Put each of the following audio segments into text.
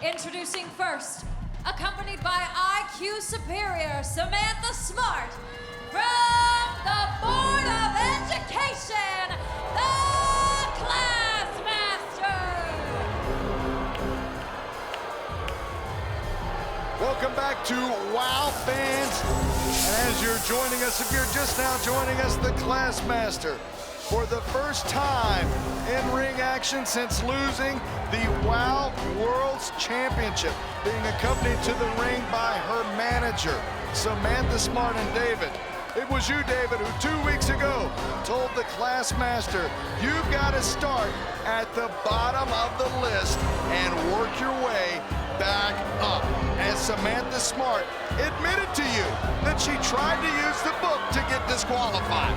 Introducing first, accompanied by IQ superior Samantha Smart, from the Board of Education, the Classmaster. Welcome back to WOW fans. And as you're joining us, if you're just now joining us, the Classmaster, for the first time in ring action since losing the WOW World's Championship, being accompanied to the ring by her manager, Samantha Smart and David. It was you, David, who 2 weeks ago told the Classmaster, you've got to start at the bottom of the list and work your way back up. As Samantha Smart admitted to you that she tried to use the book to get disqualified.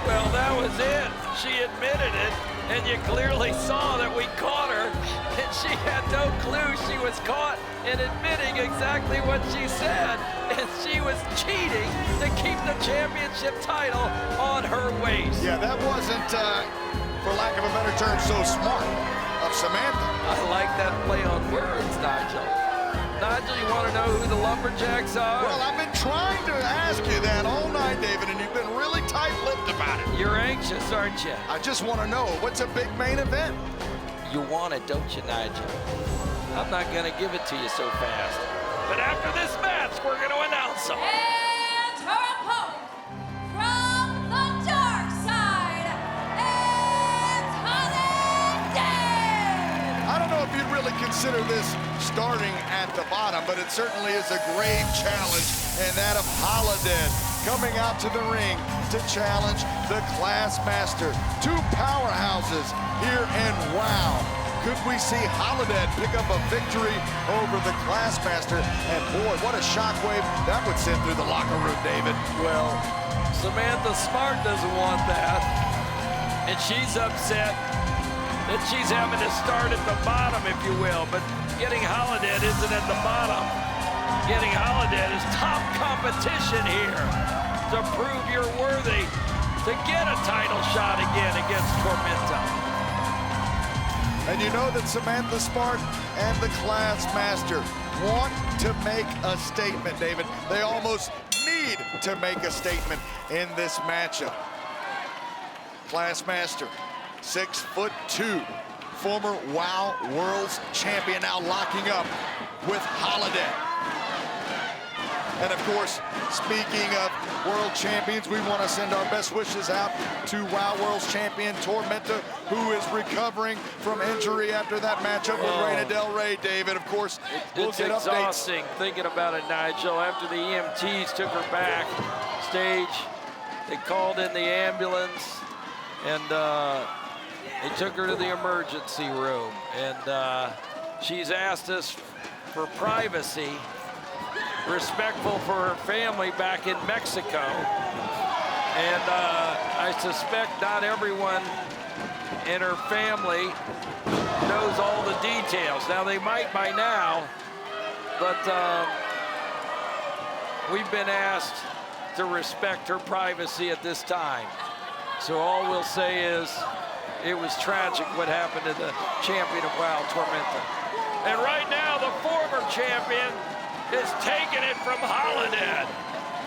Well, that was it. She admitted it, and you clearly saw that we caught her, and she had no clue she was caught in admitting exactly what she said, and she was cheating to keep the championship title on her waist. Yeah, that wasn't, for lack of a better term, so smart of Samantha. I like that play on words, Nigel. Nigel, you want to know who the Lumberjacks are? Well, I've been trying to ask you that all night, David, and you've been really tight-lipped about it. You're anxious, aren't you? I just want to know, what's a big main event? You want it, don't you, Nigel? I'm not going to give it to you so fast. But after this match, we're going to announce them. And her opponent, from the dark side, it's Holidead. I don't know if you'd really consider this starting at the bottom, but it certainly is a grave challenge, and that of Holidead coming out to the ring to challenge the Classmaster. Two powerhouses here in WOW. Could we see Holidead pick up a victory over the Classmaster? And boy, what a shockwave that would send through the locker room, David. Well, Samantha Smart doesn't want that, and she's upset that she's having to start at the bottom, if you will, but getting Holidead isn't at the bottom. Getting Holidead is top competition here to prove you're worthy to get a title shot again against Tormenta. And you know that Samantha Smart and the Classmaster want to make a statement, David. They almost need to make a statement in this matchup. Classmaster, 6'2", former WOW World's Champion, now locking up with Holidead. And of course, speaking of world champions, we want to send our best wishes out to WOW World's Champion Tormenta, who is recovering from injury after that matchup with Reina Del Rey, David. Of course, we'll get updates. It's exhausting thinking about it, Nigel. After the EMTs took her back stage, they called in the ambulance, and they took her to the emergency room. And she's asked us for privacy, respectful for her family back in Mexico. And I suspect not everyone in her family knows all the details. Now, they might by now, but we've been asked to respect her privacy at this time. So all we'll say is it was tragic what happened to the champion of WOW, Tormenta. And right now, the former champion is taking it from Holidead.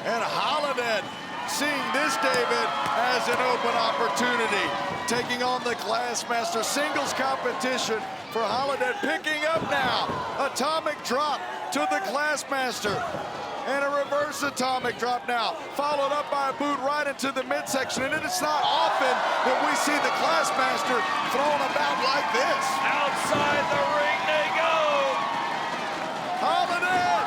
And Holidead seeing this, David, as an open opportunity, taking on the Classmaster. Singles competition for Holidead, picking up now. Atomic drop to the Classmaster. And a reverse atomic drop now, followed up by a boot right into the midsection. And it's not often that we see the Classmaster thrown about like this. Outside the ring they go. Holidead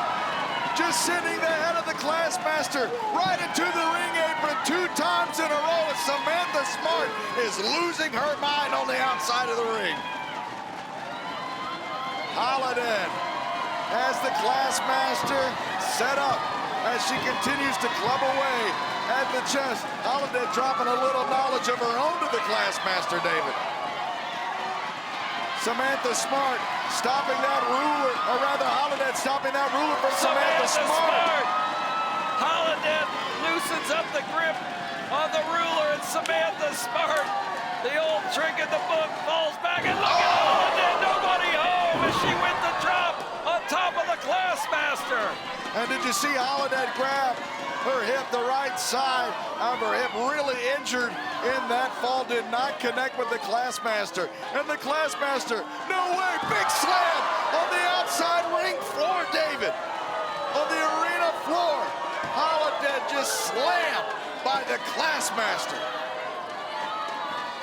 just sending the head of the Classmaster right into the ring apron 2 times in a row, as Samantha Smart is losing her mind on the outside of the ring. Holidead has the Classmaster set up as she continues to club away at the chest. Holidead dropping a little knowledge of her own to the Classmaster, David. Samantha Smart stopping that ruler, or rather Holidead stopping that ruler from Samantha Smart. Holidead loosens up the grip on the ruler, and Samantha Smart, the old trick in the book, falls back, and look at Holidead. she went the drop on top of the Classmaster. And did you see Holidead grab her hip, the right side of her hip, really injured in that fall, did not connect with the Classmaster. And the Classmaster, no way, big slam on the outside ring floor, David. On the arena floor, Holidead just slammed by the Classmaster.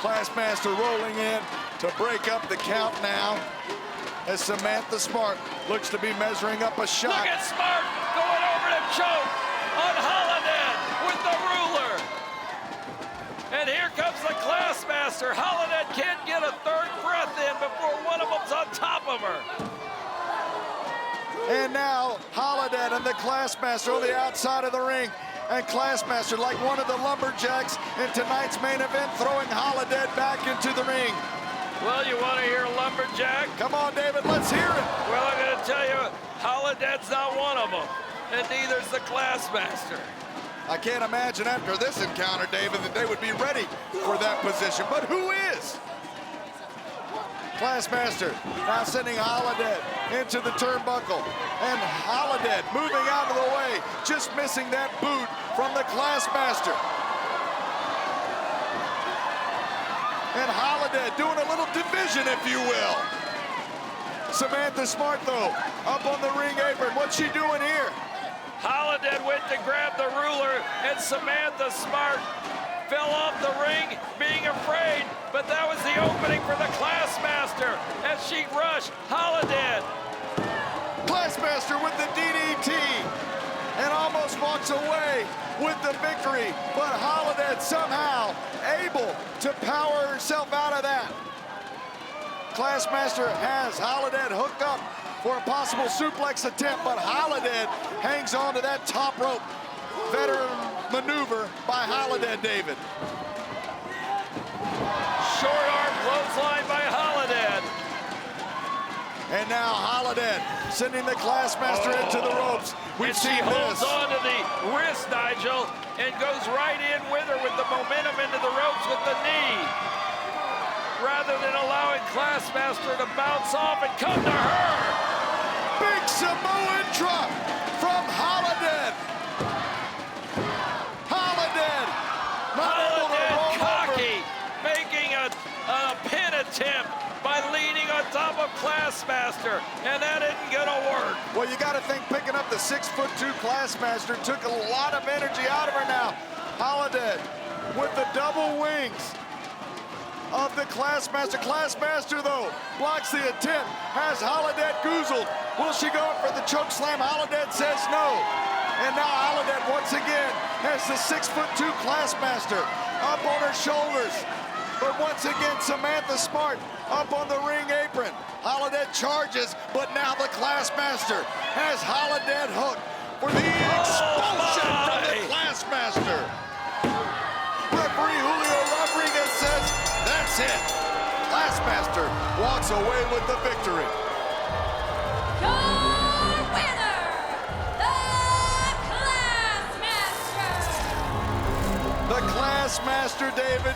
Classmaster rolling in to break up the count now as Samantha Smart looks to be measuring up a shot. Look at Smart going over to choke on Holidead with the ruler. And here comes the Classmaster. Holidead can't get a third breath in before one of them's on top of her. And now Holidead and the Classmaster on the outside of the ring. And Classmaster, like one of the lumberjacks in tonight's main event, throwing Holidead back into the ring. Well, you want to hear lumberjack? Come on, David, let's hear it. Well, I'm going to tell you, Holidead's not one of them, and neither's the Classmaster. I can't imagine after this encounter, David, that they would be ready for that position. But who is? Classmaster now sending Holidead into the turnbuckle. And Holidead moving out of the way, just missing that boot from the Classmaster. And Holidead doing a little division, if you will. Samantha Smart, though, up on the ring apron. What's she doing here? Holidead went to grab the ruler, and Samantha Smart fell off the ring, being afraid, but that was the opening for the Classmaster as she rushed Holidead. Classmaster with the DDT and almost walks away with the victory, but Holidead somehow able to power herself out of that. Classmaster has Holidead hooked up for a possible suplex attempt, but Holidead hangs on to that top rope. Veteran maneuver by Holidead, David. Short arm clothesline by Holidead. And now Holidead sending the Classmaster into the ropes. We've And she seen holds this. on to the wrist, Nigel, and goes right in with her with the momentum into the ropes with the knee, rather than allowing Classmaster to bounce off and come to her. Big Samoan drop from Holidead. Holidead not able to roll Cocky, over. making a pin attempt by leaning on top of Classmaster, and that isn't gonna work. Well, you got to think picking up the 6'2" Classmaster took a lot of energy out of her now. Holidead with the double wings of the Classmaster. Classmaster, though, blocks the attempt, has Holidead goozled. Will she go for the choke slam? Holidead says no. And now Holidead once again has the 6'2" Classmaster up on her shoulders. But once again, Samantha Smart up on the ring apron. Holidead charges, but now the Classmaster has Holidead hooked for the expulsion from the Classmaster. Referee Julio Rodriguez says, that's it. Classmaster walks away with the victory. Your winner, the Classmaster. The Classmaster, David,